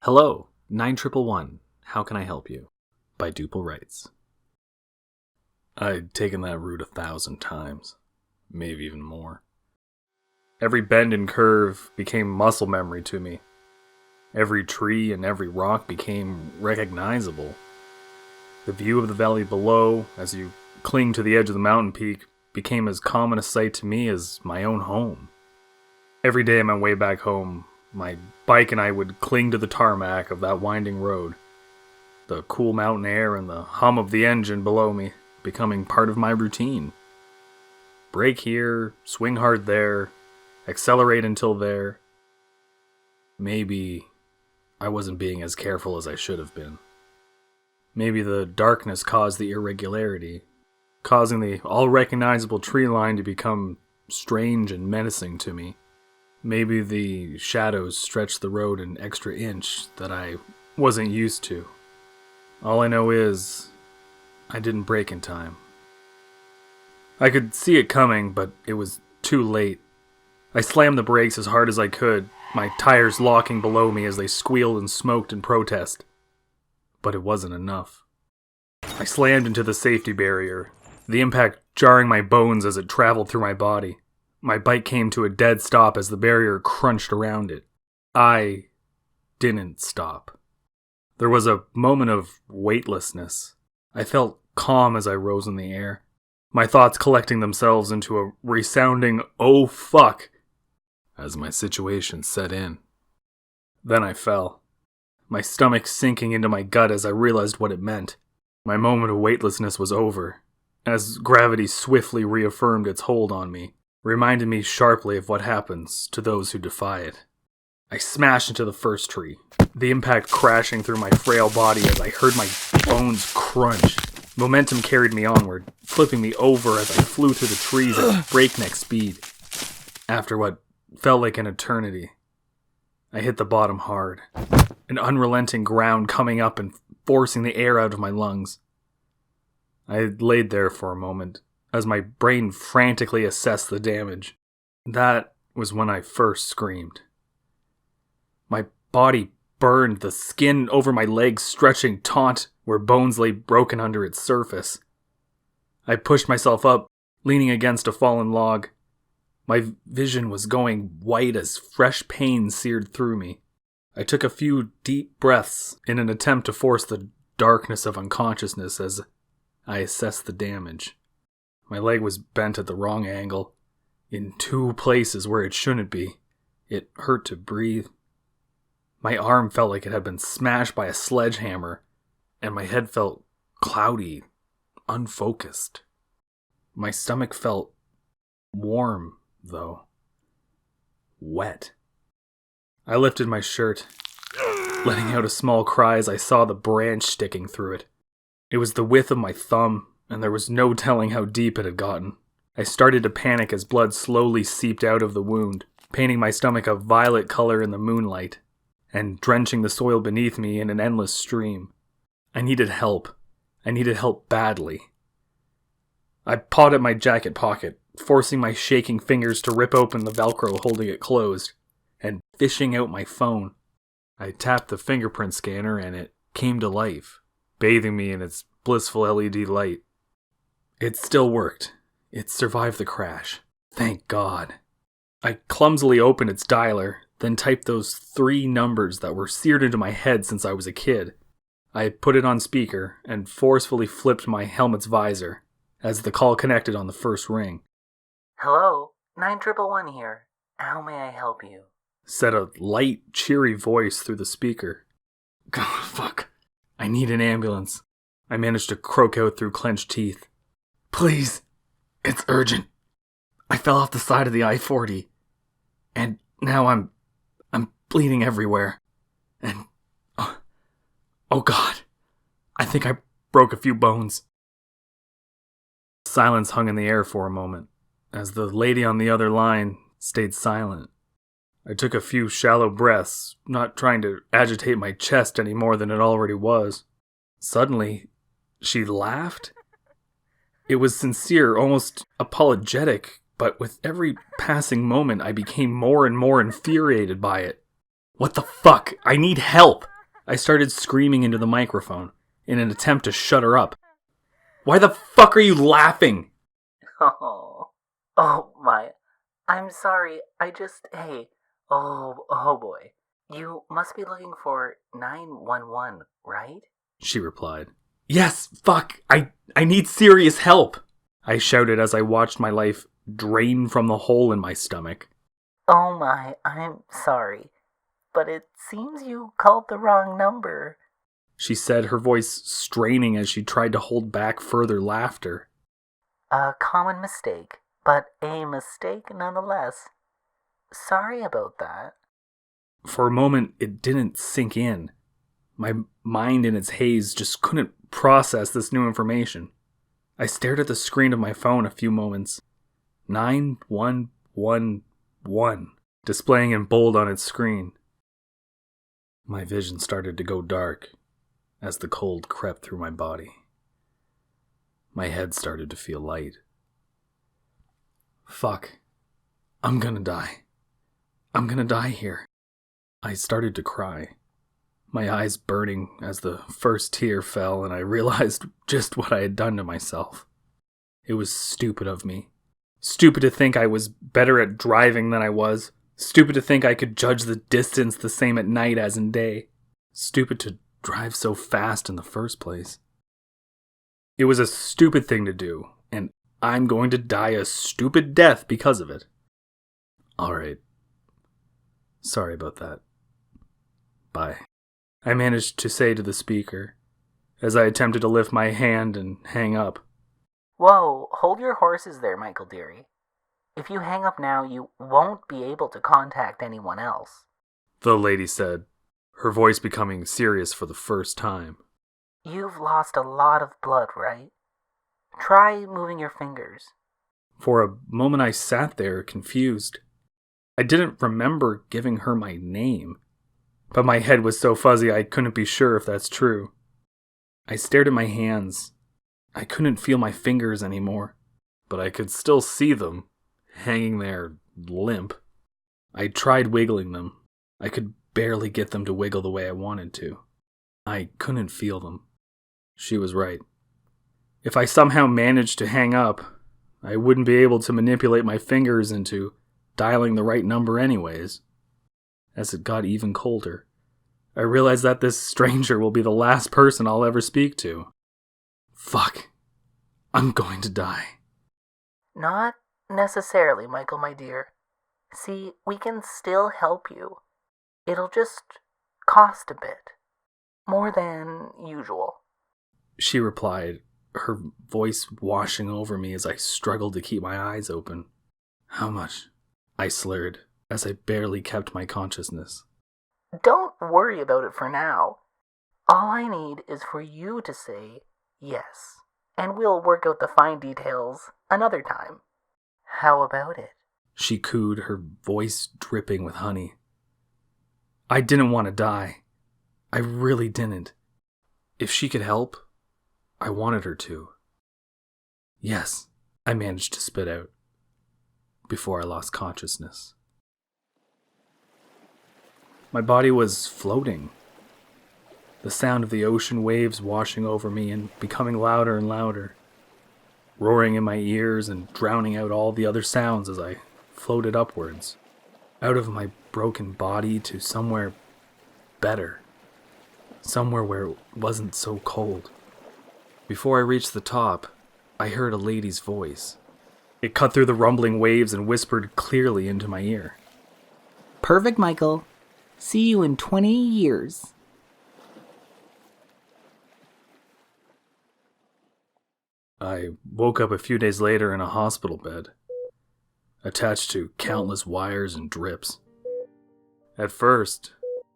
Hello, 9111, how can I help you? By DoopleWrites. I'd taken that route 1,000 times, maybe even more. Every bend and curve became muscle memory to me. Every tree and every rock became recognizable. The view of the valley below, as you cling to the edge of the mountain peak, became as common a sight to me as my own home. Every day on my way back home, my bike and I would cling to the tarmac of that winding road, the cool mountain air and the hum of the engine below me becoming part of my routine. Brake here, swing hard there, accelerate until there. Maybe I wasn't being as careful as I should have been. Maybe the darkness caused the irregularity, causing the all-recognizable tree line to become strange and menacing to me. Maybe the shadows stretched the road an extra inch that I wasn't used to. All I know is, I didn't brake in time. I could see it coming, but it was too late. I slammed the brakes as hard as I could, my tires locking below me as they squealed and smoked in protest. But it wasn't enough. I slammed into the safety barrier, the impact jarring my bones as it traveled through my body. My bike came to a dead stop as the barrier crunched around it. I didn't stop. There was a moment of weightlessness. I felt calm as I rose in the air, my thoughts collecting themselves into a resounding "oh fuck" as my situation set in. Then I fell, my stomach sinking into my gut as I realized what it meant. My moment of weightlessness was over, as gravity swiftly reaffirmed its hold on me, reminded me sharply of what happens to those who defy it. I smashed into the first tree, the impact crashing through my frail body as I heard my bones crunch. Momentum carried me onward, flipping me over as I flew through the trees at breakneck speed. After what felt like an eternity, I hit the bottom hard, an unrelenting ground coming up and forcing the air out of my lungs. I laid there for a moment, as my brain frantically assessed the damage. That was when I first screamed. My body burned, the skin over my legs stretching taut where bones lay broken under its surface. I pushed myself up, leaning against a fallen log. My vision was going white as fresh pain seared through me. I took a few deep breaths in an attempt to force the darkness of unconsciousness as I assessed the damage. My leg was bent at the wrong angle, in two places where it shouldn't be. It hurt to breathe. My arm felt like it had been smashed by a sledgehammer, and my head felt cloudy, unfocused. My stomach felt warm, though. Wet. I lifted my shirt, letting out a small cry as I saw the branch sticking through it. It was the width of my thumb, and there was no telling how deep it had gotten. I started to panic as blood slowly seeped out of the wound, painting my stomach a violet color in the moonlight, and drenching the soil beneath me in an endless stream. I needed help. I needed help badly. I pawed at my jacket pocket, forcing my shaking fingers to rip open the Velcro holding it closed, and fishing out my phone. I tapped the fingerprint scanner and it came to life, bathing me in its blissful LED light. It still worked. It survived the crash. Thank God. I clumsily opened its dialer, then typed those 3 numbers that were seared into my head since I was a kid. I put it on speaker and forcefully flipped my helmet's visor as the call connected on the first ring. "Hello, 9111 here. How may I help you?" Said a light, cheery voice through the speaker. God, fuck. I need an ambulance. I managed to croak out through clenched teeth. Please, it's urgent. I fell off the side of the I-40, and now I'm bleeding everywhere. And, oh God, I think I broke a few bones. Silence hung in the air for a moment, as the lady on the other line stayed silent. I took a few shallow breaths, not trying to agitate my chest any more than it already was. Suddenly, she laughed. It was sincere, almost apologetic, but with every passing moment I became more and more infuriated by it. What the fuck? I need help! I started screaming into the microphone in an attempt to shut her up. Why the fuck are you laughing? Oh my. I'm sorry. Hey. Oh boy. You must be looking for 911, right? She replied. Yes, fuck. I need serious help. I shouted as I watched my life drain from the hole in my stomach. Oh my, I'm sorry. But it seems you called the wrong number. She said, her voice straining as she tried to hold back further laughter. A common mistake, but a mistake nonetheless. Sorry about that. For a moment, it didn't sink in. My mind in its haze just couldn't process this new information. I stared at the screen of my phone a few moments. 9111, displaying in bold on its screen. My vision started to go dark as the cold crept through my body. My head started to feel light. Fuck. I'm gonna die. I'm gonna die here. I started to cry, my eyes burning as the first tear fell, and I realized just what I had done to myself. It was stupid of me. Stupid to think I was better at driving than I was. Stupid to think I could judge the distance the same at night as in day. Stupid to drive so fast in the first place. It was a stupid thing to do, and I'm going to die a stupid death because of it. Alright. Sorry about that. Bye. I managed to say to the speaker, as I attempted to lift my hand and hang up. Whoa, hold your horses there, Michael dearie. If you hang up now, you won't be able to contact anyone else. The lady said, her voice becoming serious for the first time. You've lost a lot of blood, right? Try moving your fingers. For a moment I sat there, confused. I didn't remember giving her my name, but my head was so fuzzy I couldn't be sure if that's true. I stared at my hands. I couldn't feel my fingers anymore, but I could still see them, hanging there, limp. I tried wiggling them. I could barely get them to wiggle the way I wanted to. I couldn't feel them. She was right. If I somehow managed to hang up, I wouldn't be able to manipulate my fingers into dialing the right number anyways. As it got even colder, I realized that this stranger will be the last person I'll ever speak to. Fuck. I'm going to die. Not necessarily, Michael, my dear. See, we can still help you. It'll just cost a bit. More than usual. She replied, her voice washing over me as I struggled to keep my eyes open. How much? I slurred, as I barely kept my consciousness. Don't worry about it for now. All I need is for you to say yes, and we'll work out the fine details another time. How about it? She cooed, her voice dripping with honey. I didn't want to die. I really didn't. If she could help, I wanted her to. Yes, I managed to spit out, before I lost consciousness. My body was floating. The sound of the ocean waves washing over me and becoming louder and louder, roaring in my ears and drowning out all the other sounds as I floated upwards, out of my broken body to somewhere better, somewhere where it wasn't so cold. Before I reached the top, I heard a lady's voice. It cut through the rumbling waves and whispered clearly into my ear. Perfect, Michael. See you in 20 years. I woke up a few days later in a hospital bed, attached to countless wires and drips. At first,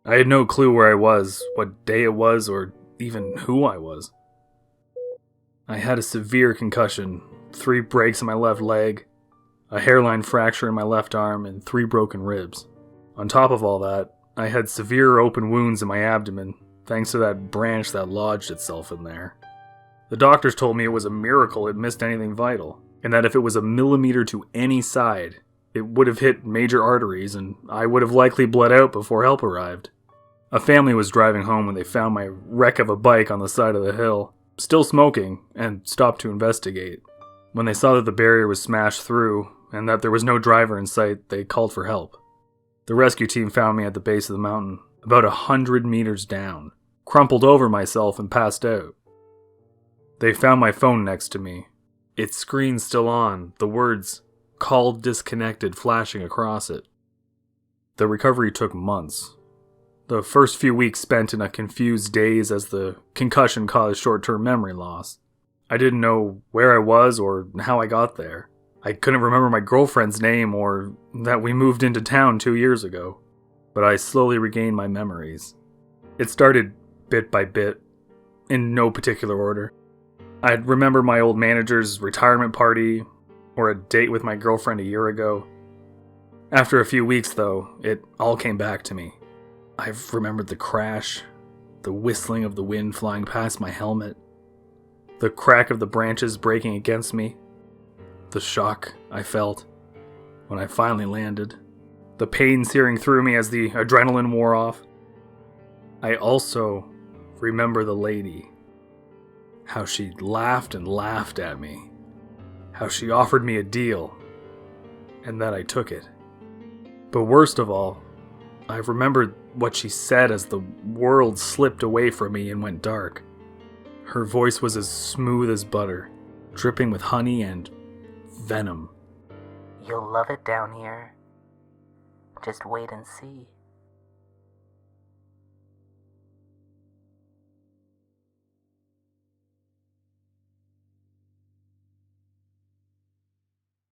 I had no clue where I was, what day it was, or even who I was. I had a severe concussion, 3 breaks in my left leg, a hairline fracture in my left arm, and 3 broken ribs. On top of all that, I had severe open wounds in my abdomen, thanks to that branch that lodged itself in there. The doctors told me it was a miracle it missed anything vital, and that if it was a millimeter to any side, it would have hit major arteries, and I would have likely bled out before help arrived. A family was driving home when they found my wreck of a bike on the side of the hill, still smoking, and stopped to investigate. When they saw that the barrier was smashed through and that there was no driver in sight, they called for help. The rescue team found me at the base of the mountain, about 100 meters down, crumpled over myself and passed out. They found my phone next to me, its screen still on, the words, "Call disconnected," flashing across it. The recovery took months. The first few weeks spent in a confused daze as the concussion caused short-term memory loss. I didn't know where I was or how I got there. I couldn't remember my girlfriend's name or that we moved into town 2 years ago. But I slowly regained my memories. It started bit by bit, in no particular order. I'd remember my old manager's retirement party, or a date with my girlfriend a year ago. After a few weeks, though, it all came back to me. I've remembered the crash, the whistling of the wind flying past my helmet, the crack of the branches breaking against me, the shock I felt when I finally landed, the pain searing through me as the adrenaline wore off. I also remember the lady, how she laughed and laughed at me, how she offered me a deal, and that I took it. But worst of all, I remembered what she said as the world slipped away from me and went dark. Her voice was as smooth as butter, dripping with honey and venom. You'll love it down here. Just wait and see.